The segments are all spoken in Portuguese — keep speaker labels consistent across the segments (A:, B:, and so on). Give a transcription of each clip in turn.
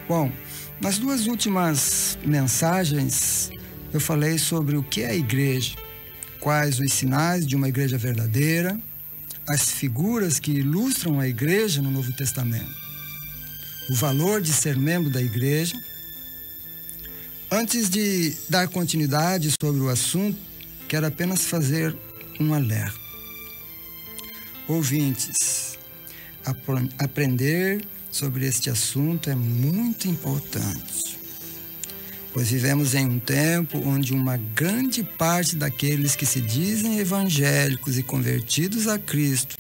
A: Bom, nas duas últimas mensagens eu falei sobre o que é a igreja, quais os sinais de uma igreja verdadeira, as figuras que ilustram a igreja no Novo Testamento, o valor de ser membro da igreja. Antes de dar continuidade sobre o assunto, quero apenas fazer um alerta. Ouvintes, aprender sobre este assunto é muito importante, pois vivemos em um tempo onde uma grande parte daqueles que se dizem evangélicos e convertidos a Cristo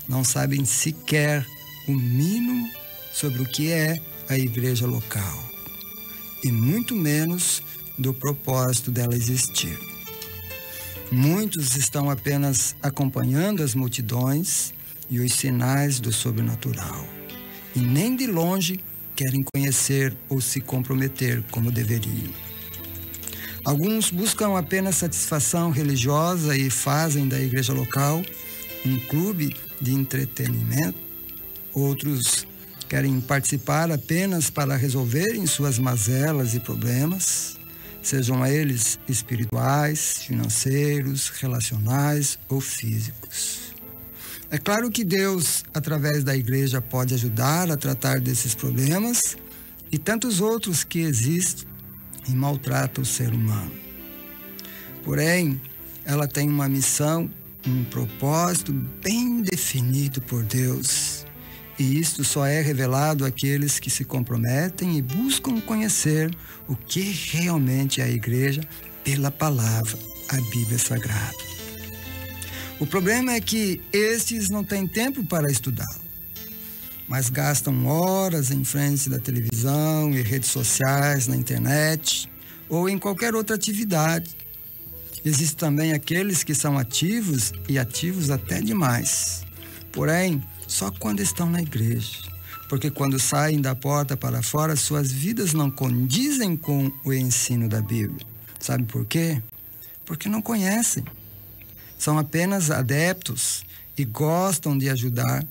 A: não sabem sequer o mínimo sobre o que é a igreja local, e muito menos do propósito dela existir. Muitos estão apenas acompanhando as multidões e os sinais do sobrenatural, e nem de longe querem conhecer ou se comprometer como deveriam. Alguns buscam apenas satisfação religiosa e fazem da igreja local um clube de entretenimento. Outros querem participar apenas para resolverem suas mazelas e problemas, sejam eles espirituais, financeiros, relacionais ou físicos. É claro que Deus, através da igreja, pode ajudar a tratar desses problemas e tantos outros que existem e maltratam o ser humano. Porém, ela tem uma missão, um propósito bem definido por Deus. E isto só é revelado àqueles que se comprometem e buscam conhecer o que realmente é a igreja pela palavra, a Bíblia Sagrada. O problema é que estes não têm tempo para estudá-lo, mas gastam horas em frente da televisão e redes sociais, na internet ou em qualquer outra atividade. Existem também aqueles que são ativos e ativos até demais, porém, só quando estão na igreja, porque quando saem da porta para fora, suas vidas não condizem com o ensino da Bíblia. Sabe por quê? Porque não conhecem. São apenas adeptos e gostam de ajudar.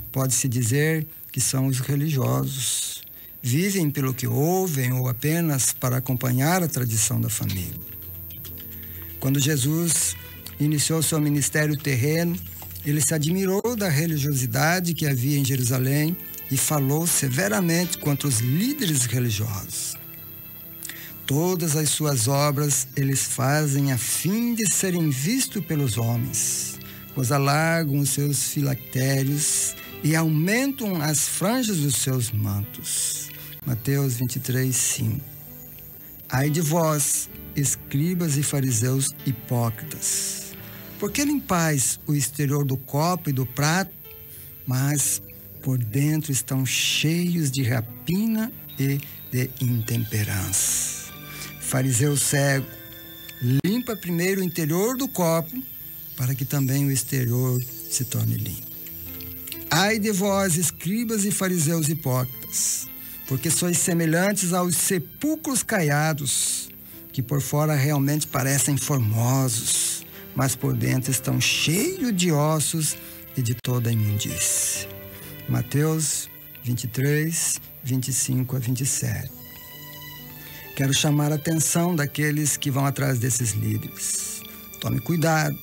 A: Pode-se dizer que são os religiosos. Vivem pelo que ouvem ou apenas para acompanhar a tradição da família. Quando Jesus iniciou seu ministério terreno, ele se admirou da religiosidade que havia em Jerusalém e falou severamente contra os líderes religiosos. Todas as suas obras eles fazem a fim de serem vistos pelos homens, pois alargam os seus filactérios e aumentam as franjas dos seus mantos. Mateus 23, 5. Ai de vós, escribas e fariseus hipócritas! Porque limpais o exterior do copo e do prato, mas por dentro estão cheios de rapina e de intemperança. Fariseu cego, limpa primeiro o interior do copo, para que também o exterior se torne limpo. Ai de vós, escribas e fariseus hipócritas, porque sois semelhantes aos sepulcros caiados, que por fora realmente parecem formosos, mas por dentro estão cheios de ossos e de toda a imundície. Mateus 23, 25 a 27. Quero chamar a atenção daqueles que vão atrás desses líderes. Tome cuidado,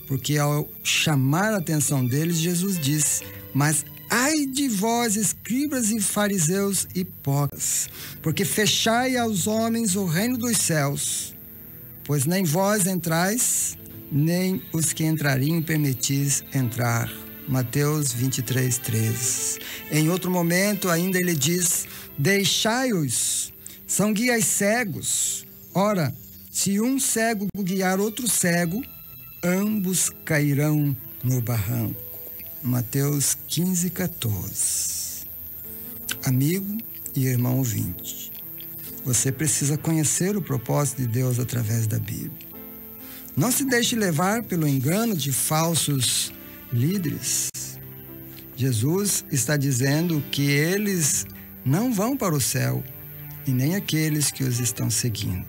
A: porque ao chamar a atenção deles, Jesus disse: mas ai de vós, escribas e fariseus hipócritas, porque fechai aos homens o reino dos céus, pois nem vós entrais, nem os que entrariam permitis entrar. Mateus 23, 13. Em outro momento ainda ele diz: deixai-os, são guias cegos. Ora, se um cego guiar outro cego, ambos cairão no barranco. Mateus 15, 14. Amigo e irmão ouvinte, você precisa conhecer o propósito de Deus através da Bíblia. Não se deixe levar pelo engano de falsos líderes. Jesus está dizendo que eles não vão para o céu e nem aqueles que os estão seguindo.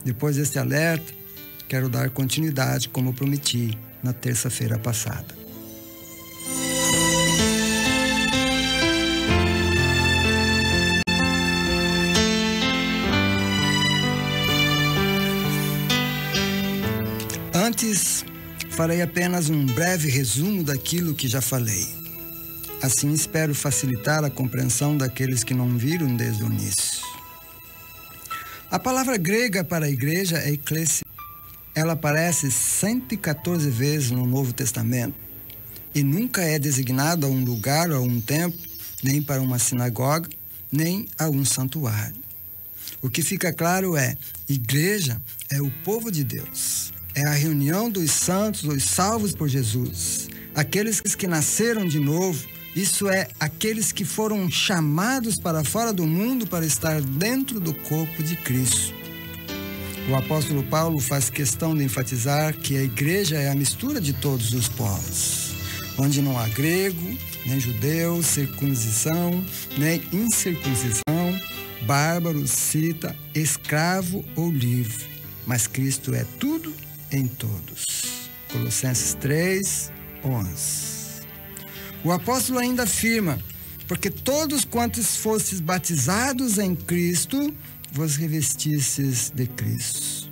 A: Depois deste alerta, quero dar continuidade como prometi na terça-feira passada. Antes, farei apenas um breve resumo daquilo que já falei. Assim, espero facilitar a compreensão daqueles que não viram desde o início. A palavra grega para a igreja é eklesia. Ela aparece 114 vezes no Novo Testamento e nunca é designada a um lugar ou a um templo, nem para uma sinagoga, nem a um santuário. O que fica claro é: igreja é o povo de Deus. É a reunião dos santos, os salvos por Jesus. Aqueles que nasceram de novo, isso é, aqueles que foram chamados para fora do mundo para estar dentro do corpo de Cristo. O apóstolo Paulo faz questão de enfatizar que a igreja é a mistura de todos os povos, onde não há grego, nem judeu, circuncisão, nem incircuncisão, bárbaro, cita, escravo ou livre, mas Cristo é tudo em todos. Colossenses 3:11. O apóstolo ainda afirma: porque todos quantos fostes batizados em Cristo, vos revestistes de Cristo.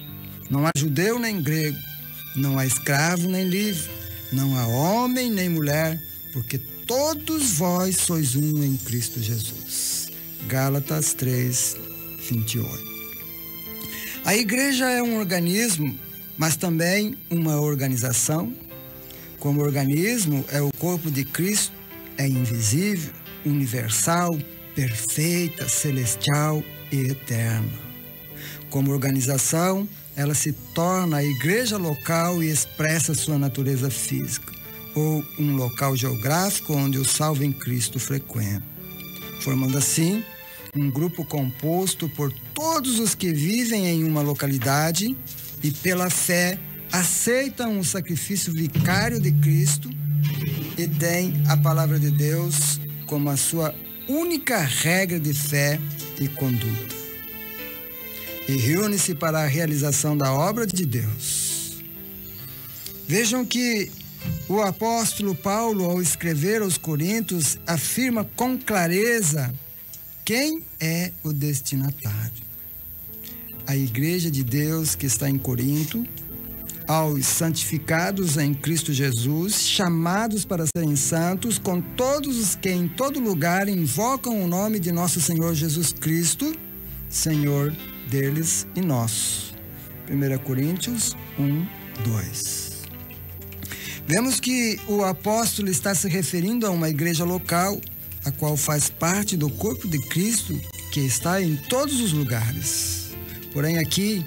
A: Não há judeu nem grego, não há escravo nem livre, não há homem nem mulher, porque todos vós sois um em Cristo Jesus. Gálatas 3:28. A igreja é um organismo, mas também uma organização. Como organismo, é o corpo de Cristo, é invisível, universal, perfeita, celestial e eterna. Como organização, ela se torna a igreja local e expressa sua natureza física, ou um local geográfico onde o salvo em Cristo frequenta, formando assim um grupo composto por todos os que vivem em uma localidade e pela fé aceitam o sacrifício vicário de Cristo e têm a palavra de Deus como a sua única regra de fé e conduta. E reúne-se para a realização da obra de Deus. Vejam que o apóstolo Paulo, ao escrever aos Coríntios, afirma com clareza quem é o destinatário. A igreja de Deus que está em Corinto, aos santificados em Cristo Jesus, chamados para serem santos, com todos os que em todo lugar invocam o nome de nosso Senhor Jesus Cristo, Senhor deles e nosso. 1 Coríntios 1:2. Vemos que o apóstolo está se referindo a uma igreja local, a qual faz parte do corpo de Cristo, que está em todos os lugares. Porém, aqui,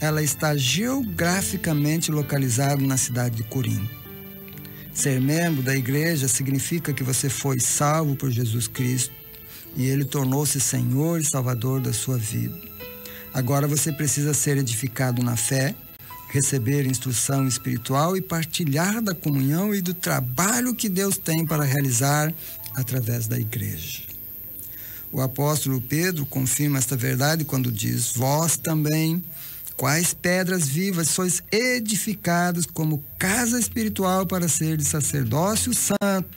A: ela está geograficamente localizada na cidade de Corinto. Ser membro da igreja significa que você foi salvo por Jesus Cristo e Ele tornou-se Senhor e Salvador da sua vida. Agora você precisa ser edificado na fé, receber instrução espiritual e partilhar da comunhão e do trabalho que Deus tem para realizar através da igreja. O apóstolo Pedro confirma esta verdade quando diz: vós também, quais pedras vivas, sois edificados como casa espiritual para ser de sacerdócio santo,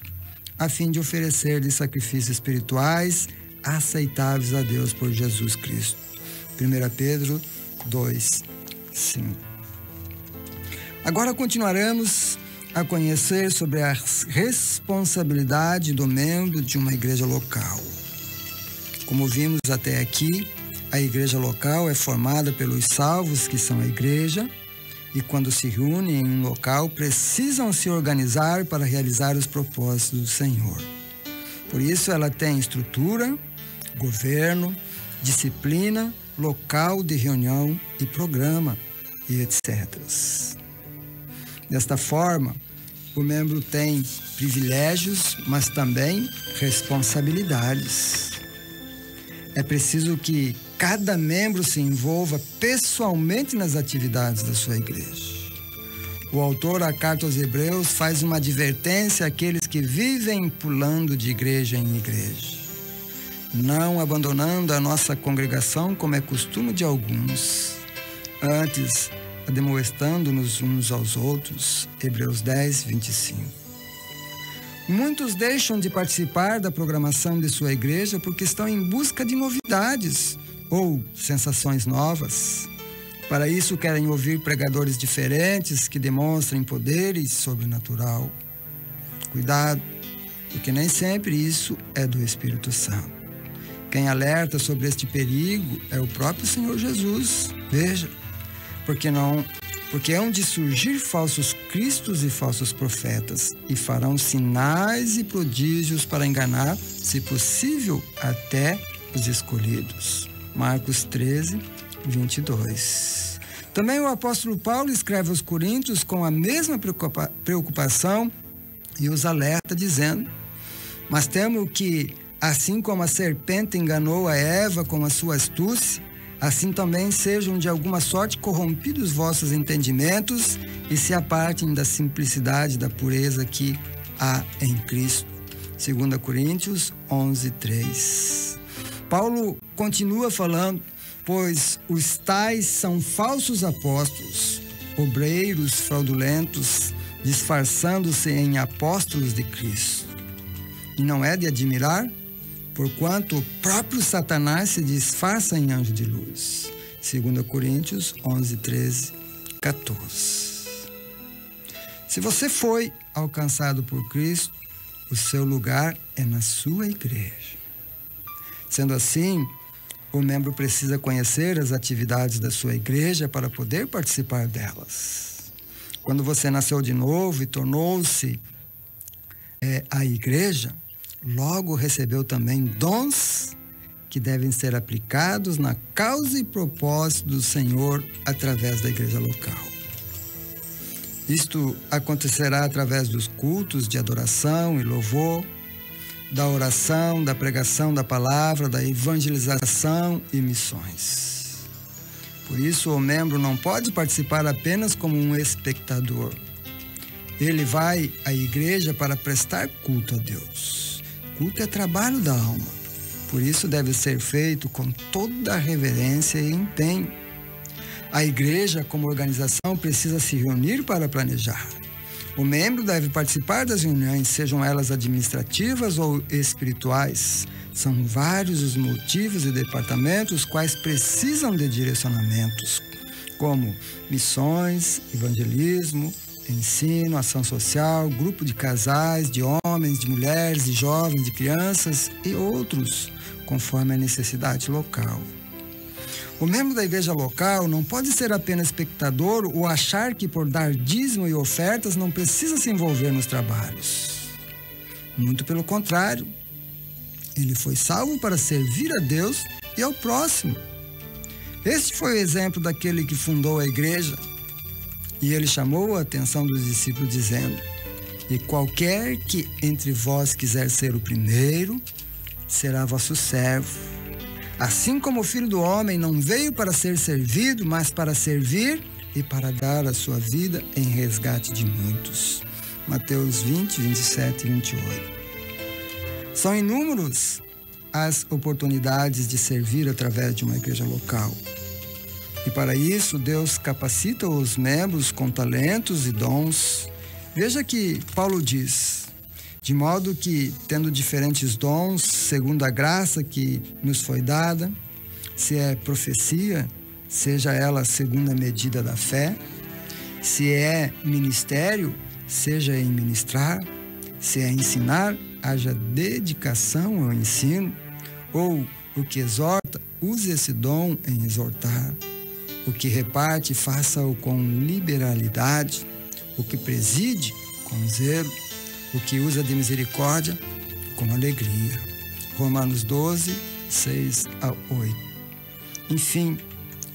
A: a fim de oferecer de sacrifícios espirituais aceitáveis a Deus por Jesus Cristo. 1 Pedro 2:5. Agora continuaremos a conhecer sobre a responsabilidade do membro de uma igreja local. Como vimos até aqui, a igreja local é formada pelos salvos que são a igreja e quando se reúnem em um local precisam se organizar para realizar os propósitos do Senhor. Por isso ela tem estrutura, governo, disciplina, local de reunião e programa e etc. Desta forma, o membro tem privilégios, mas também responsabilidades. É preciso que cada membro se envolva pessoalmente nas atividades da sua igreja. O autor da Carta aos Hebreus faz uma advertência àqueles que vivem pulando de igreja em igreja, não abandonando a nossa congregação como é costume de alguns, antes admoestando-nos uns aos outros. Hebreus 10:25. Muitos deixam de participar da programação de sua igreja porque estão em busca de novidades ou sensações novas. Para isso, querem ouvir pregadores diferentes que demonstrem poderes sobrenatural. Cuidado, porque nem sempre isso é do Espírito Santo. Quem alerta sobre este perigo é o próprio Senhor Jesus. Veja, porque hão de surgir falsos cristos e falsos profetas, e farão sinais e prodígios para enganar, se possível, até os escolhidos. Marcos 13, 22. Também o apóstolo Paulo escreve aos Coríntios com a mesma preocupação e os alerta dizendo: mas temo que, assim como a serpente enganou a Eva com a sua astúcia, assim também sejam de alguma sorte corrompidos vossos entendimentos e se apartem da simplicidade e da pureza que há em Cristo. 2 Coríntios 11, 3. Paulo continua falando: pois os tais são falsos apóstolos, obreiros fraudulentos, disfarçando-se em apóstolos de Cristo. E não é de admirar, porquanto o próprio Satanás se disfarça em anjo de luz. 2 Coríntios 11, 13, 14. Se você foi alcançado por Cristo, o seu lugar é na sua igreja. Sendo assim, o membro precisa conhecer as atividades da sua igreja para poder participar delas. Quando você nasceu de novo e tornou-se a igreja, logo recebeu também dons que devem ser aplicados na causa e propósito do Senhor através da igreja local. Isto acontecerá através dos cultos de adoração e louvor, da oração, da pregação da palavra, da evangelização e missões. Por isso, o membro não pode participar apenas como um espectador. Ele vai à igreja para prestar culto a Deus. Culto é trabalho da alma. Por isso, deve ser feito com toda a reverência e empenho. A igreja, como organização, precisa se reunir para planejar. O membro deve participar das reuniões, sejam elas administrativas ou espirituais. São vários os motivos e departamentos quais precisam de direcionamentos, como missões, evangelismo, ensino, ação social, grupo de casais, de homens, de mulheres, de jovens, de crianças e outros, conforme a necessidade local. O membro da igreja local não pode ser apenas espectador ou achar que por dar dízimo e ofertas não precisa se envolver nos trabalhos. Muito pelo contrário, ele foi salvo para servir a Deus e ao próximo. Este foi o exemplo daquele que fundou a igreja, e ele chamou a atenção dos discípulos dizendo: e qualquer que entre vós quiser ser o primeiro, será vosso servo. Assim como o Filho do Homem não veio para ser servido, mas para servir e para dar a sua vida em resgate de muitos. Mateus 20, 27 e 28. São inúmeros as oportunidades de servir através de uma igreja local. E para isso, Deus capacita os membros com talentos e dons. Veja que Paulo diz: de modo que, tendo diferentes dons, segundo a graça que nos foi dada, se é profecia, seja ela segundo a medida da fé, se é ministério, seja em ministrar, se é ensinar, haja dedicação ao ensino, ou o que exorta, use esse dom em exortar, o que reparte, faça-o com liberalidade, o que preside, com zelo, o que usa de misericórdia, com alegria. Romanos 12, 6 a 8. Enfim,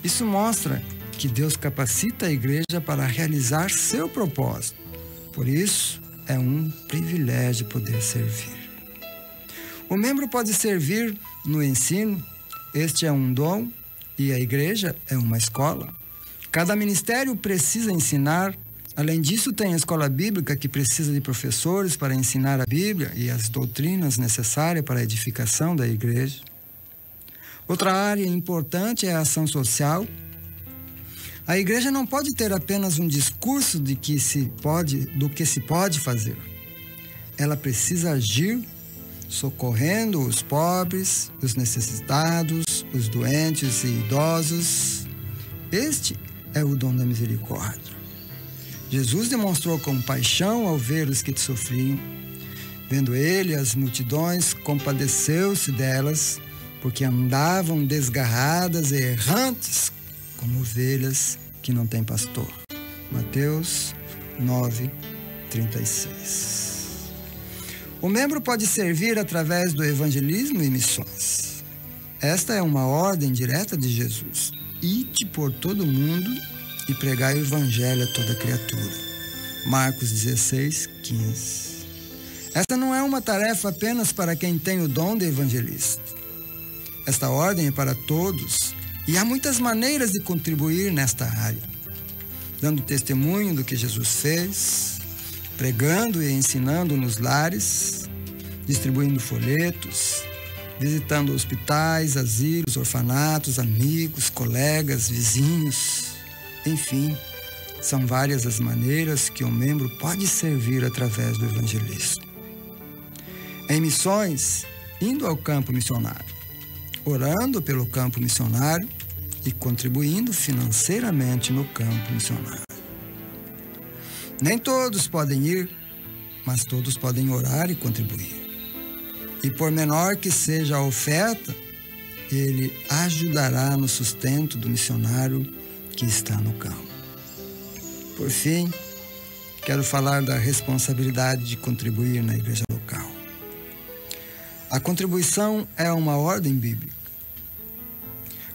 A: isso mostra que Deus capacita a igreja para realizar seu propósito. Por isso, é um privilégio poder servir. O membro pode servir no ensino, este é um dom, e a igreja é uma escola. Cada ministério precisa ensinar. Além disso, tem a escola bíblica, que precisa de professores para ensinar a Bíblia e as doutrinas necessárias para a edificação da igreja. Outra área importante é a ação social. A igreja não pode ter apenas um discurso do que se pode fazer. Ela precisa agir socorrendo os pobres, os necessitados, os doentes e idosos, Este é o dom da misericórdia. Jesus demonstrou compaixão ao ver os que sofriam. Vendo ele as multidões, compadeceu-se delas, porque andavam desgarradas e errantes, como ovelhas que não têm pastor. Mateus 9:36. O membro pode servir através do evangelismo e missões. Esta é uma ordem direta de Jesus. Ide por todo o mundo e pregai o evangelho a toda criatura. Marcos 16:15. Esta não é uma tarefa apenas para quem tem o dom de evangelista. Esta ordem é para todos e há muitas maneiras de contribuir nesta área. Dando testemunho do que Jesus fez, pregando e ensinando nos lares, distribuindo folhetos, visitando hospitais, asilos, orfanatos, amigos, colegas, vizinhos, enfim, são várias as maneiras que um membro pode servir através do evangelismo. Em missões, indo ao campo missionário, orando pelo campo missionário e contribuindo financeiramente no campo missionário. Nem todos podem ir, mas todos podem orar e contribuir. E por menor que seja a oferta, ele ajudará no sustento do missionário que está no campo. Por fim, quero falar da responsabilidade de contribuir na igreja local. A contribuição é uma ordem bíblica.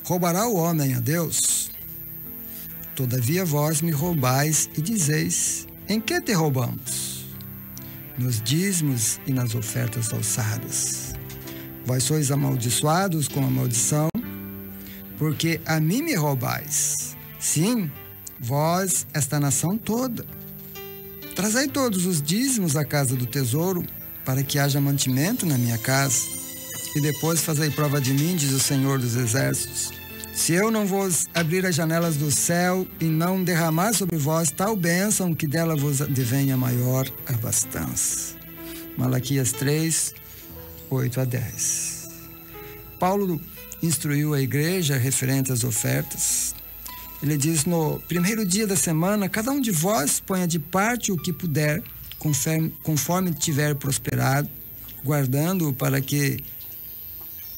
A: Roubará o homem a Deus? Todavia vós me roubais e dizeis: em que te roubamos? Nos dízimos e nas ofertas alçadas. Vós sois amaldiçoados com a maldição, porque a mim me roubais. Sim, vós, esta nação toda. Trazei todos os dízimos à casa do tesouro, para que haja mantimento na minha casa. E depois fazei prova de mim, diz o Senhor dos Exércitos. Se eu não vos abrir as janelas do céu e não derramar sobre vós tal bênção, que dela vos advenha maior abastança. Malaquias 3:8-10. Paulo instruiu a igreja referente às ofertas. Ele diz: no primeiro dia da semana, cada um de vós ponha de parte o que puder, conforme tiver prosperado, guardando-o para que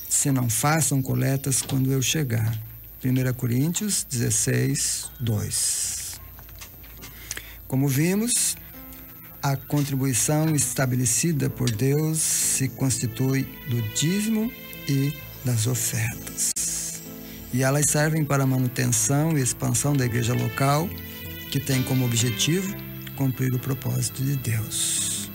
A: se não façam coletas quando eu chegar. 1 Coríntios 16:2. Como vimos, a contribuição estabelecida por Deus se constitui do dízimo e das ofertas. E elas servem para a manutenção e expansão da igreja local, que tem como objetivo cumprir o propósito de Deus.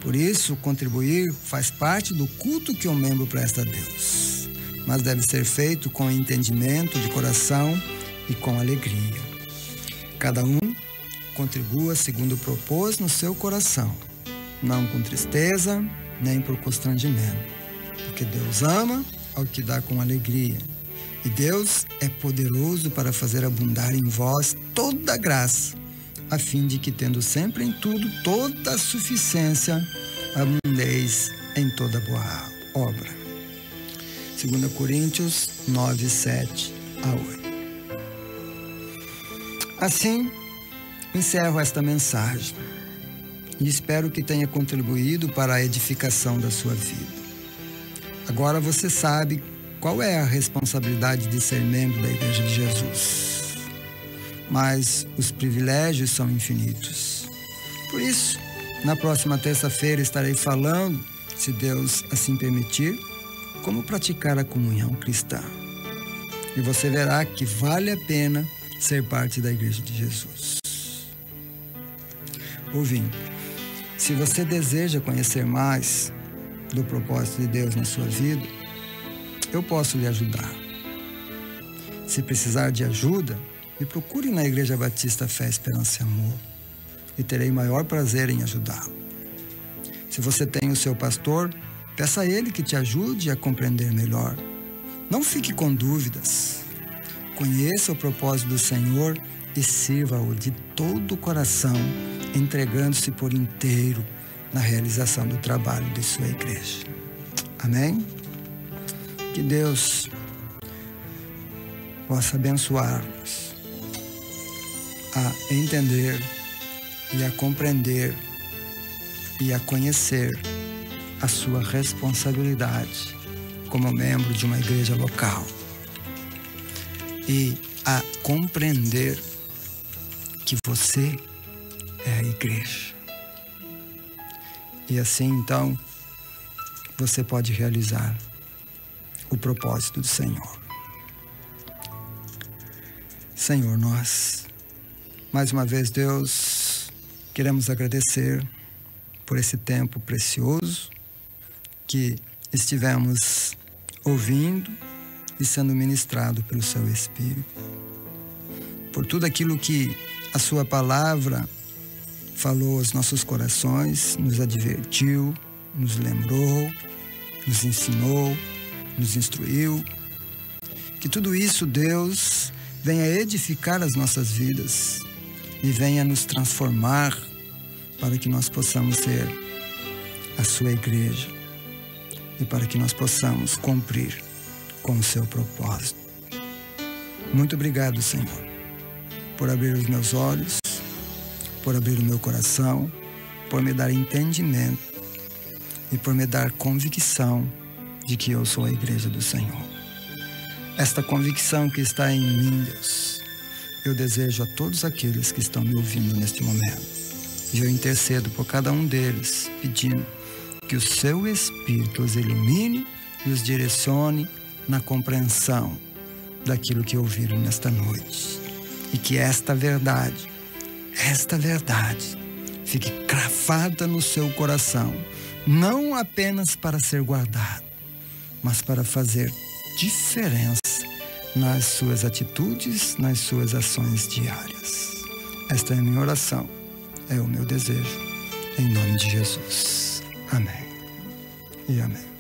A: Por isso, contribuir faz parte do culto que um membro presta a Deus, mas deve ser feito com entendimento de coração e com alegria. Cada um contribua segundo propôs no seu coração, não com tristeza nem por constrangimento, porque Deus ama ao que dá com alegria. E Deus é poderoso para fazer abundar em vós toda a graça, a fim de que, tendo sempre em tudo toda a suficiência, abundeis em toda boa obra. 2 Coríntios 9:7-8. Assim, encerro esta mensagem e espero que tenha contribuído para a edificação da sua vida. Agora você sabe qual é a responsabilidade de ser membro da Igreja de Jesus. Mas os privilégios são infinitos. Por isso, na próxima terça-feira estarei falando, se Deus assim permitir, como praticar a comunhão cristã. E você verá que vale a pena ser parte da Igreja de Jesus. Ouvindo, se você deseja conhecer mais do propósito de Deus na sua vida, eu posso lhe ajudar. Se precisar de ajuda, me procure na Igreja Batista Fé, Esperança e Amor e terei maior prazer em ajudá-lo. Se você tem o seu pastor, peça a ele que te ajude a compreender melhor. Não fique com dúvidas. Conheça o propósito do Senhor e sirva-o de todo o coração, entregando-se por inteiro na realização do trabalho de sua igreja. Amém? Que Deus possa abençoar-nos a entender e a compreender e a conhecer a sua responsabilidade como membro de uma igreja local e a compreender que você é a igreja. E assim, então, você pode realizar o propósito do Senhor. Senhor, nós, mais uma vez, Deus, queremos agradecer por esse tempo precioso que estivemos ouvindo e sendo ministrado pelo Seu Espírito. Por tudo aquilo que a Sua palavra falou aos nossos corações, nos advertiu, nos lembrou, nos ensinou, nos instruiu. Que tudo isso, Deus, venha edificar as nossas vidas e venha nos transformar para que nós possamos ser a Sua igreja e para que nós possamos cumprir com o Seu propósito. Muito obrigado, Senhor, por abrir os meus olhos, por abrir o meu coração, por me dar entendimento e por me dar convicção de que eu sou a igreja do Senhor. Esta convicção que está em mim, Deus, eu desejo a todos aqueles que estão me ouvindo neste momento. E eu intercedo por cada um deles, pedindo que o Seu Espírito os ilumine e os direcione na compreensão daquilo que ouviram nesta noite. E que esta verdade fique cravada no seu coração, não apenas para ser guardado, mas para fazer diferença nas suas atitudes, nas suas ações diárias. Esta é a minha oração, é o meu desejo, em nome de Jesus. Amém e amém.